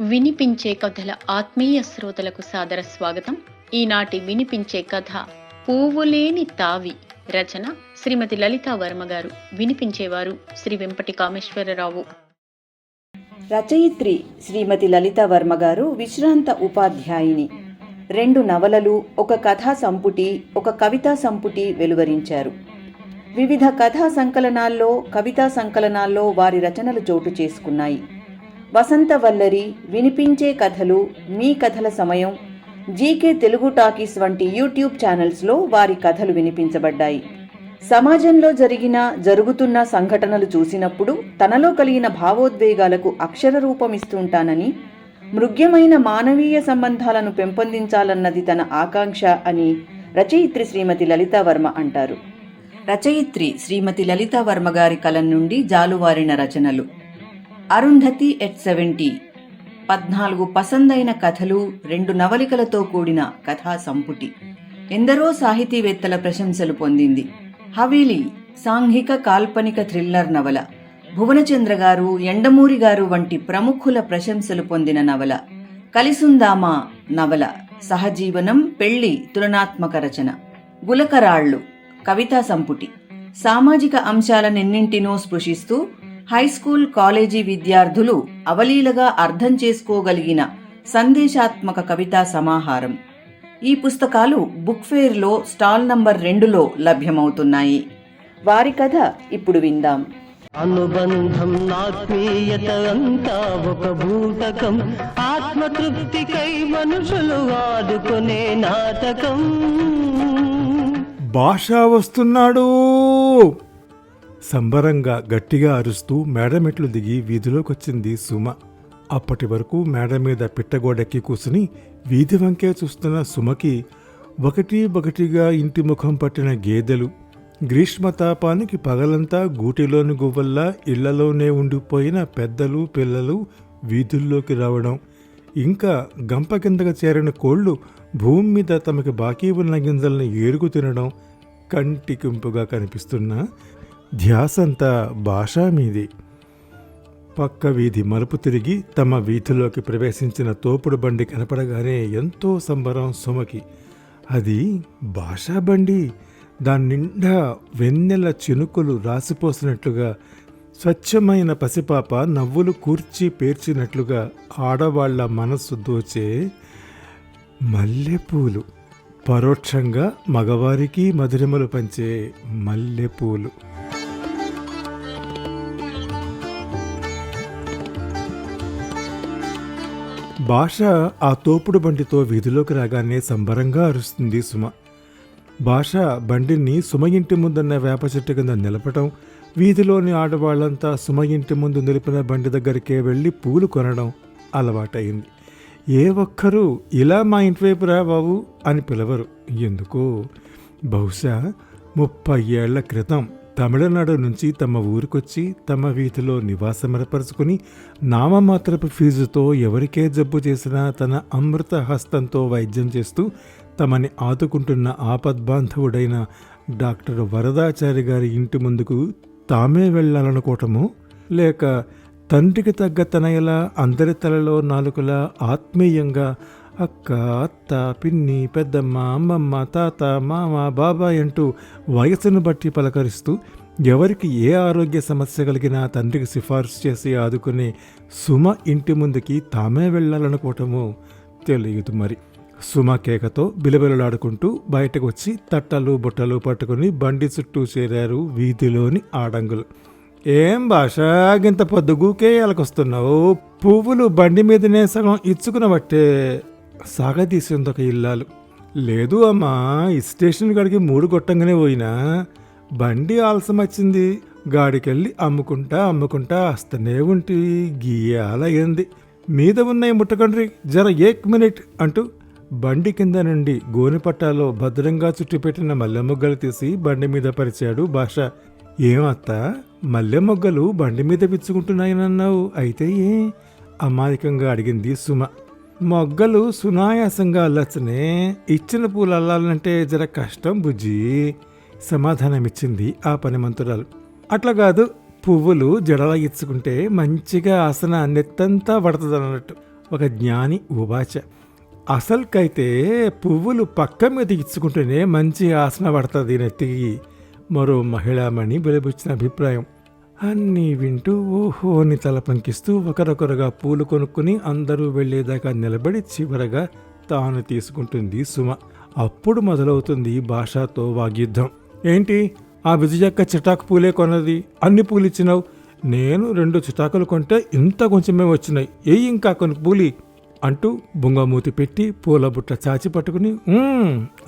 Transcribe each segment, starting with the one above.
వినిపించే కథల ఆత్మీయ శ్రోతలకు సాదర స్వాగతం. ఈనాటి వినిపించే కథ పువ్వులేని తావి. రచన శ్రీమతి లలితా వర్మ గారు. వినిపించేవారు శ్రీ వెంపటి కామేశ్వరరావు. రచయిత్రి శ్రీమతి లలితా వర్మ గారు విశ్రాంత ఉపాధ్యాయుని. 2 నవలలు, ఒక కథా సంపుటి, ఒక కవితా సంపుటి వెలువరించారు. వివిధ కథా సంకలనాల్లో, కవితా సంకలనాల్లో వారి రచనలు చోటు చేసుకున్నాయి. వసంతవల్లరి, వినిపించే కథలు, మీ కథల సమయం, జీకే తెలుగు టాకీస్ వంటి యూట్యూబ్ ఛానల్స్లో వారి కథలు వినిపించబడ్డాయి. సమాజంలో జరుగుతున్న సంఘటనలు చూసినప్పుడు తనలో కలిగిన భావోద్వేగాలకు అక్షర రూపమిస్తుంటానని, మృగ్యమైన మానవీయ సంబంధాలను పెంపొందించాలన్నది తన ఆకాంక్ష అని రచయిత్రి శ్రీమతి లలితా వర్మ అంటారు. రచయిత్రి శ్రీమతి లలితా వర్మ గారి కలం నుండి జాలువారిన రచనలు. అరుంధతి ఎట్ 70, 14 పసందైన కథలు, 2 నవలికలతో కూడిన కథా సంపుటి. ఎందరో సాహితీవేత్తల ప్రశంసలు పొందింది. హవేలీ సాంఘిక కాల్పనిక థ్రిల్లర్ నవల. భువనచంద్ర గారు, ఎండమూరి గారు వంటి ప్రముఖుల ప్రశంసలు పొందిన నవల. కలిసుందామా నవల. సహజీవనం, పెళ్లి తులనాత్మక రచన. గులకరాళ్లు కవితా సంపుటి. సామాజిక అంశాలనెన్నింటినో స్పృశిస్తూ హైస్కూల్, కాలేజీ విద్యార్థులు అవలీలగా అర్థం చేసుకోగలిగిన సందేశాత్మక కవితా సమాహారం. ఈ పుస్తకాలు బుక్ ఫేర్లో స్టాల్ నంబర్ 2లో లభ్యమవుతున్నాయి. వారి కథ ఇప్పుడు విందాం. అనుబంధం, ఆత్మీయత అంతా ఒక భూతకం. ఆత్మతృప్తికై మనుషులు ఆదుకునే నాటకం. భాష వస్తున్నాడు. సంబరంగా గట్టిగా అరుస్తూ మేడమెట్లు దిగి వీధిలోకొచ్చింది సుమ. అప్పటి వరకు మేడ మీద పిట్టగోడెక్కి కూసుని వీధి వంకే చూస్తున్న సుమకి ఒకటిగా ఇంటి ముఖం పట్టిన గేదెలు, గ్రీష్మతాపానికి పగలంతా గూటిలోని గువ్వల్లా ఇళ్లలోనే ఉండిపోయిన పెద్దలు, పిల్లలు వీధుల్లోకి రావడం, ఇంకా గంప కిందకు చేరిన కోళ్లు భూమి మీద తమకి బాకీ ఉన్న గింజల్ని ఏరుకు తినడం కంటికింపుగా కనిపిస్తున్న ధ్యాసంతా భాషా మీది. పక్క వీధి మలుపు తిరిగి తమ వీధిలోకి ప్రవేశించిన తోపుడు బండి కనపడగానే ఎంతో సంబరం సుమకి. అది భాషా బండి. దాని నిండా వెన్నెల చినుకులు రాసిపోసినట్లుగా, స్వచ్ఛమైన పసిపాప నవ్వులు కూర్చి పేర్చినట్లుగా ఆడవాళ్ల మనస్సు దోచే మల్లెపూలు. పరోక్షంగా మగవారికి మధురిమలు పంచే మల్లెపూలు. భాష ఆ తోపుడు బండితో వీధిలోకి రాగానే సంబరంగా అరుస్తుంది సుమ. భాష బండిని సుమ ఇంటి ముందున్న వేప చెట్టు కింద నిలపటం, వీధిలోని ఆడవాళ్లంతా సుమ ఇంటి ముందు నిలిపిన బండి దగ్గరికే వెళ్ళి పూలు కొనడం అలవాటైంది. ఏ ఒక్కరూ ఇలా మా ఇంటి వైపు రా బాబు అని పిలవరు. ఎందుకో బహుశా 30 ఏళ్ల క్రితం తమిళనాడు నుంచి తమ ఊరికొచ్చి తమ వీధిలో నివాసం ఏర్పరచుకుని నామమాత్రపు ఫీజుతో ఎవరికే జబ్బు చేసినా తన అమృత హస్తంతో వైద్యం చేస్తూ తమని ఆదుకుంటున్న ఆపద్బాంధవుడైన డాక్టర్ వరదాచారి గారి ఇంటి ముందుకు తామే వెళ్ళాలనుకోవటమో, లేక తండ్రికి తగ్గ తనయలా అందరి తలలో నాలుకలా ఆత్మీయంగా అక్క, అత్త, పిన్ని, పెద్దమ్మ, అమ్మమ్మ, తాత, మామ, బాబాయ్ అంటూ వయసును బట్టి పలకరిస్తూ ఎవరికి ఏ ఆరోగ్య సమస్య కలిగినా తండ్రికి సిఫార్సు చేసి ఆదుకునే సుమ ఇంటి ముందుకి తామే వెళ్ళాలనుకోవటమో తెలియదు మరి. సుమ కేకతో బిలబిలలాడుకుంటూ బయటకు వచ్చి తట్టలు బుట్టలు పట్టుకుని బండి చుట్టూ చేరారు వీధిలోని ఆడంగులు. ఏం భాష గింత పొద్దుగూకే ఎలకొస్తున్నావు? పువ్వులు బండి మీదనే సగం ఇచ్చుకునబట్టే సాగదీసేందొక ఇల్లాలు. లేదు అమ్మా, ఈ స్టేషన్ కాడికి 3 కొట్టంగానే పోయినా బండి ఆలస్యం వచ్చింది. గాడికెళ్ళి అమ్ముకుంటా వస్తూనే ఉంటి గీయాలయ్యింది. మీద ఉన్నాయి ముట్టకండ్రి, జర 1 మినిట్ అంటూ బండి కింద నుండి గోనెపట్టాలో భద్రంగా చుట్టిపెట్టిన మల్లె మొగ్గలు తీసి బండి మీద పరిచాడు భాష. ఏమత్తా, మల్లె మొగ్గలు బండి మీద పిచ్చుకుంటున్నాయనన్నావు, అయితే ఏ అమాయకంగా అడిగింది సుమ. మొగ్గలు సునాయాసంగా అల్లచ్చనే, ఇచ్చిన పూలు అల్లాలంటే జర కష్టం బుజ్జి సమాధానమిచ్చింది ఆ పనిమంతురాలు. అట్లా కాదు, పువ్వులు జడలా ఇచ్చుకుంటే మంచిగా ఆసన నెత్తంతా పడుతుంది అన్నట్టు. ఒక జ్ఞాని ఉవాచ. అసలుకైతే పువ్వులు పక్క మీద ఇచ్చుకుంటేనే మంచి ఆసన పడుతుంది నెత్తికి, మరో మహిళామణి వెలిబుచ్చిన అభిప్రాయం. అన్నీ వింటూ ఓహోని తల పంకిస్తూ ఒకరొకరుగా పూలు కొనుక్కుని అందరూ వెళ్లేదాకా నిలబడి చివరగా తాను తీసుకుంటుంది సుమ. అప్పుడు మొదలవుతుంది భాషతో వాగ్యుద్ధం. ఏంటి, ఆ విజయక్క చిటాకు పూలే కొన్నది, అన్ని పూలు ఇచ్చినావు, నేను 2 చిటాకులు కొంటే ఇంత కొంచెమే వచ్చినాయి, ఇంకా కొన్ని పూలి అంటూ బుంగమూతి పెట్టి పూల బుట్ట చాచి పట్టుకుని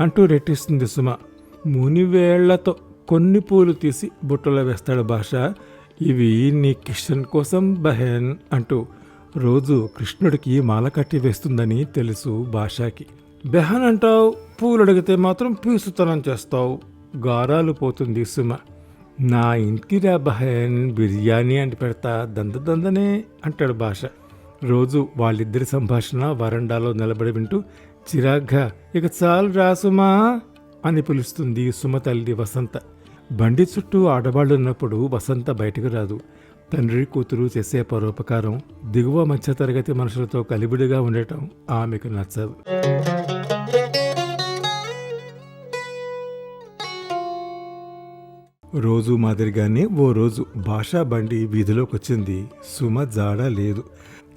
అంటూ రెట్టిస్తుంది సుమ. మునివేళ్లతో కొన్ని పూలు తీసి బుట్టలో వేస్తాడు భాష. ఇవి నీ కిషన్ కోసం బహెన్ అంటూ రోజు కృష్ణుడికి మాల కట్టి వేస్తుందని తెలుసు భాషకి. బెహన్ అంటావు, పూలు అడిగితే మాత్రం పీసుతనం చేస్తావు, గారాలు పోతుంది సుమ. నా ఇంటికి రా బహెన్, బిర్యానీ అంటి పెడతా, దందనే అంటాడు భాష. రోజు వాళ్ళిద్దరి సంభాషణ వరండాలో నిలబడి వింటూ చిరాగ్గా ఇక చాలు రాసుమా అని పిలుస్తుంది సుమ తల్లి వసంత. బండి చుట్టూ ఆడవాళ్ళున్నప్పుడు వసంత బయటకు రాదు. తండ్రి కూతురు చేసే పరోపకారం, దిగువ మధ్యతరగతి మనుషులతో కలిబిడిగా ఉండటం ఆమెకు నచ్చదు. రోజు మాదిరిగానే ఓ రోజు భాషా బండి వీధిలోకి వచ్చింది. సుమ జాడ లేదు.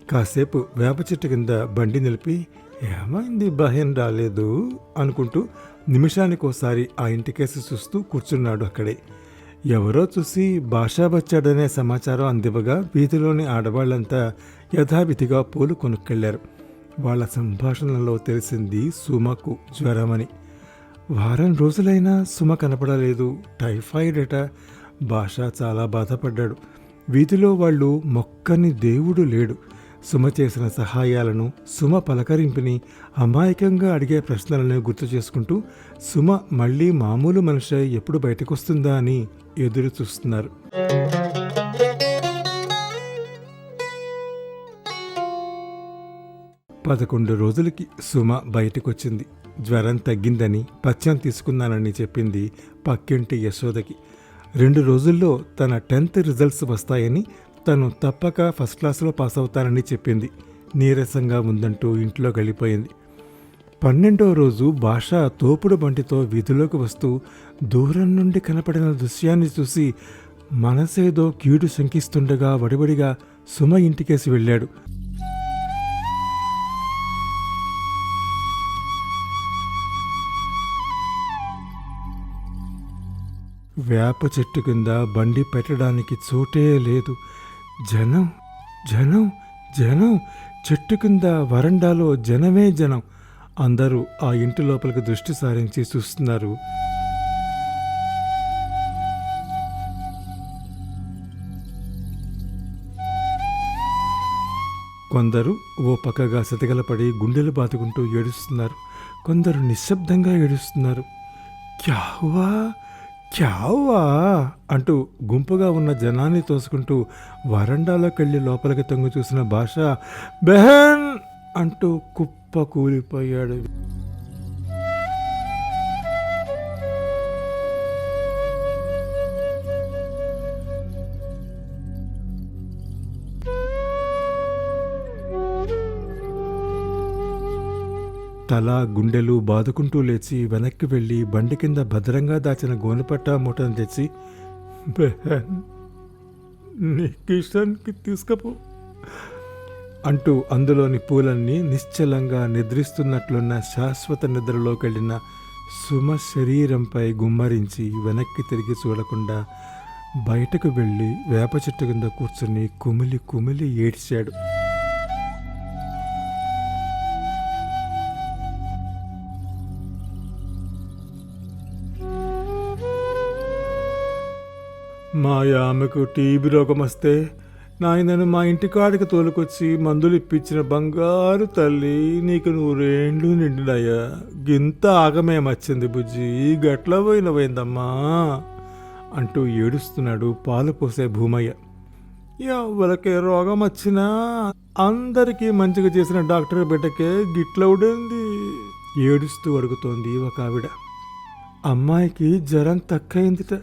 కాసేపు వేప చెట్టు కింద బండి నిలిపి ఏమైంది బహెన్ రాలేదు అనుకుంటూ నిమిషానికోసారి ఆ ఇంటికేసి చూస్తూ కూర్చున్నాడు అక్కడే. ఎవరో చూసి భాషా వచ్చాడనే సమాచారం అందివ్వగా వీధిలోని ఆడవాళ్లంతా యథావిధిగా పూలు కొనుక్కెళ్లారు. వాళ్ల సంభాషణలో తెలిసింది సుమకు జ్వరమని. వారం రోజులైనా సుమ కనపడలేదు, టైఫాయిడ్ అట. భాష చాలా బాధపడ్డాడు. వీధిలో వాళ్ళు మొక్కని దేవుడు లేడు. సుమ చేసిన సహాయాలను, సుమ పలకరింపుని, అమాయకంగా అడిగే ప్రశ్నలను గుర్తు చేసుకుంటూ సుమ మళ్ళీ మామూలు మనిషి ఎప్పుడు బయటకొస్తుందా అని ఎదురు చూస్తున్నారు. పదకొండు రోజులకి సుమ బయటకొచ్చింది. జ్వరం తగ్గిందని, పచ్చం తీసుకున్నానని చెప్పింది పక్కింటి యశోదకి. 2 రోజుల్లో తన 10th రిజల్ట్స్ వస్తాయని, తను తప్పక ఫస్ట్ క్లాసులో పాస్ అవుతానని చెప్పింది. నీరసంగా ఉందంటూ ఇంట్లో గడిపోయింది. 12వ రోజు భాష తోపుడు బంటితో వీధిలోకి వస్తూ దూరం నుండి కనపడిన దృశ్యాన్ని చూసి మనసేదో కీడు శంకిస్తుండగా వడివడిగా సుమ ఇంటికేసి వెళ్ళాడు. వేప చెట్టు కింద బండి పెట్టడానికి చోటే లేదు. జనం జనం జనం, చెట్టు కింద వరండాలో జనమే జనం. అందరూ ఆ ఇంటి లోపలికి దృష్టి సారించి చూస్తున్నారు. కొందరు ఓ పక్కగా సతిగలపడి గుండెలు బాదుకుంటూ ఏడుస్తున్నారు. కొందరు నిశ్శబ్దంగా ఏడుస్తున్నారు. క్యావా క్యావా అంటూ గుంపుగా ఉన్న జనాన్ని తోసుకుంటూ వరండాలోకెళ్ళి లోపలికి తొంగి చూసిన భాష బెహన్ అంటూ కుప్ప కూలిపోయాడు. తల గుండెలు బాదుకుంటూ లేచి వెనక్కి వెళ్ళి బండి కింద భద్రంగా దాచిన గోనెపట్ట మూటను తెచ్చి బెహన్ నీ కిషన్కి తీసుకపో అంటూ అందులోని పూలన్నీ నిశ్చలంగా నిద్రిస్తున్నట్లున్న శాశ్వత నిద్రలోకెళ్ళిన సుమ శరీరంపై గుమ్మరించి వెనక్కి తిరిగి చూడకుండా బయటకు వెళ్ళి వేప చెట్టు కింద కూర్చుని కుమిలి కుమిలి ఏడ్చాడు. మా ఆమెకు టీబీ రోగం వస్తే నాయనను మా ఇంటి కాడికి తోలుకొచ్చి మందులు ఇప్పించిన బంగారు తల్లి, నీకు 100 ఏండ్లు నిండినాయా, గింత ఆగమేమొచ్చింది బుజ్జి, గట్ల పోయినపోయిందమ్మా అంటూ ఏడుస్తున్నాడు పాలు పోసే భూమయ్య. ఎవరికే రోగం వచ్చినా అందరికీ మంచిగా చేసిన డాక్టర్ బిడ్డకే గిట్ల ఉడింది ఏడుస్తూ అడుగుతోంది ఒక ఆవిడ. అమ్మాయికి జ్వరం తక్కువైందిట,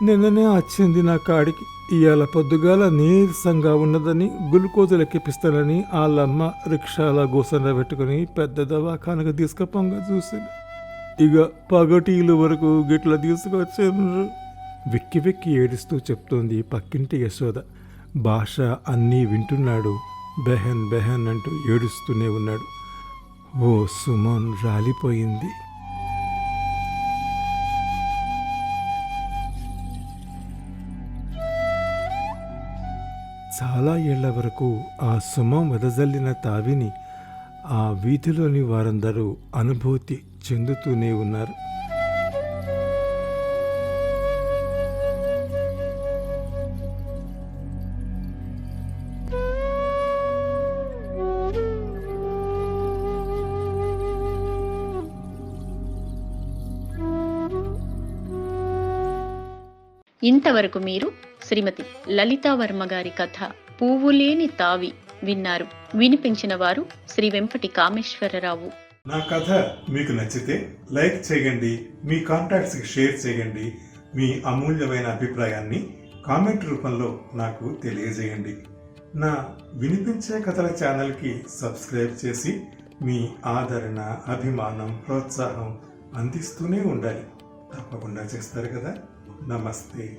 నిన్ననే వచ్చింది నా కాడికి. ఇవాళ పొద్దుగాల నీరసంగా ఉన్నదని గ్లూకోజులు ఎక్కిపిస్తానని వాళ్ళమ్మ రిక్షాల గోసంలో పెట్టుకుని పెద్ద దవాఖానకు తీసుకుపోగా చూసింది. ఇక పగటీలు వరకు గిట్ల తీసుకొచ్చాను. వెక్కి వెక్కి ఏడుస్తూ చెప్తోంది పక్కింటి యశోద. భాష అన్నీ వింటున్నాడు. బెహన్ బెహన్ అంటూ ఏడుస్తూనే ఉన్నాడు. ఓ సుమన్ రాలిపోయింది. చాలా ఏళ్ల వరకు ఆ సుమం వెదజల్లిన తావిని ఆ వీధిలోని వారందరూ అనుభూతి చెందుతూనే ఉన్నారు. ఇంతవరకు మీరు శ్రీమతి లలితా వర్మ గారి కథ పువ్వులేని తావి విన్నారు. వినిపించిన వారు శ్రీ వెంపటి కామేశ్వరరావు. నా కథ మీకు నచ్చితే లైక్ చేయండి, మీ కాంటాక్ట్స్కి షేర్ చేయండి. మీ అమూల్యమైన అభిప్రాయాన్ని కామెంట్ రూపంలో నాకు తెలియజేయండి. నా వినిపించే కథల ఛానల్కి సబ్స్క్రైబ్ చేసి మీ ఆదరణ, అభిమానం, ప్రోత్సాహం అందిస్తూనే ఉండాలి. తప్పకుండా చేస్తారు కదా. నమస్తే.